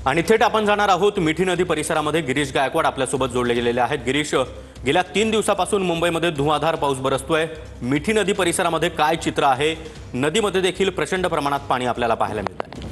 आणि थेट आपण जाणार आहोत मिठी नदी परिसरामध्ये। गिरीश गायकवाड आपल्यासोबत जोडले गेलेले आहेत। गिरीश, गेल्या 3 दिवसापासून मुंबईमध्ये धुवाधार पाऊस बरसतोय। मिठी नदी परिसरामध्ये काय चित्र आहे? नदीमध्ये देखील प्रचंड प्रमाणात पाणी आपल्याला पाहायला मिळतंय।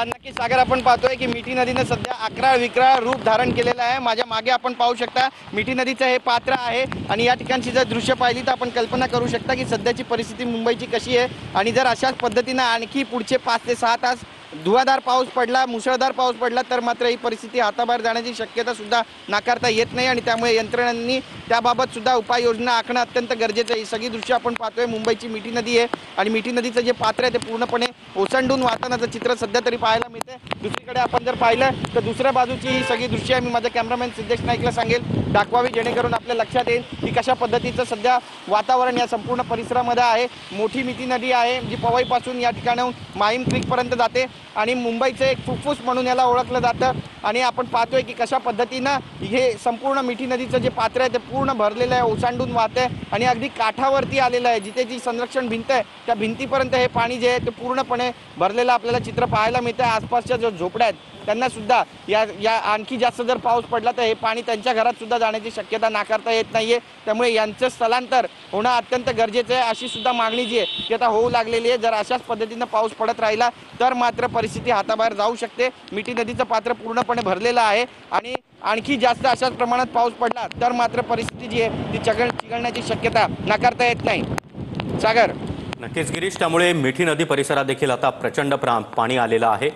नक्की सागर, आपण पाहतोय की मिठी नदीने सध्या अकराळ विक्राळ रूप धारण केलेलं आहे। माझ्या मागे आपण पाहू शकता मिठी नदीचं हे पात्र आहे आणि या ठिकाणची जर दृश्य पाहिली तर आपण कल्पना करू शकता की सध्याची परिस्थिती मुंबईची कशी आहे। आणि जर अशाच पद्धतीने आणखी पुढचे 5 ते 6 तास धुवाधार पाऊस पडला, मुसळधार पाऊस पडला तर मात्र ही परिस्थिती हाताबाहेर जाण्याची शक्यता सुद्धा नाकारता येत नाही आणि त्यामुळे यंत्रणांनी त्याबाबत सुद्धा उपाययोजना आखणं अत्यंत गरजेचं आहे। ही सगळी दृश्य आपण पाहतोय मुंबईची मिठी नदी आहे आणि मिठी नदीचं जे पात्र आहे ते पूर्णपणे ओसंडून वाहतानाचं चित्र सध्या तरी पाहायला मिळते। दुसरीकडे आपण जर पाहिलं तर दुसऱ्या बाजूची ही सगळी दृश्य मी माझ्या कॅमेरामॅन सिद्धेश नाईकला सांगेल दाखवावी, जेणेकरून आपल्या लक्षात येईल की कशा पद्धतीचं सध्या वातावरण या संपूर्ण परिसरामध्ये आहे। मोठी मिठी नदी आहे जी पवईपासून या ठिकाणाहून माहीम क्रीकपर्यंत जाते आणि मुंबईचं एक फुफ्फुस म्हणून याला ओळखलं जातं। आणि आपण पाहतोय की कशा पद्धतीनं हे संपूर्ण मिठी नदीचं जे पात्र आहे ते पूर्ण भरलेलं आहे, ओसांडून वाहतंय आणि अगदी काठावरती आलेलं आहे। जिथे जी संरक्षण भिंत आहे त्या भिंतीपर्यंत हे पाणी जे आहे ते पूर्णपणे भरलेलं आपल्याला चित्र पाहायला मिळतं। आसपासच्या जो झोपड्या आहेत त्यांना सुद्धा या आणखी जास्त जर पाऊस पडला तर हे पाणी त्यांच्या घरात सुद्धा जाण्याची शक्यता नाकारता येत नाहीये। त्यामुळे यांचं स्थलांतर होणं अत्यंत गरजेचं आहे, अशी सुद्धा मागणी जी आहे ती आता होऊ लागलेली आहे। जर अशाच पद्धतीनं पाऊस पडत राहिला तर मात्र परिस्थिती हाताबाहेर जाऊ शकते। मिठी नदीचं पात्र पूर्णपणे भरलेलं आहे आणि आणखी जास्त अशाच प्रमाणात पाऊस पडला तर मात्र परिस्थिती जी आहे ती चिघळण्याची शक्यता नाकारता येत नाही। सागर, नक्कीच गिरीश, त्यामुळे मिठी नदी परिसरात देखील आता प्रचंड पाणी आलेलं आहे।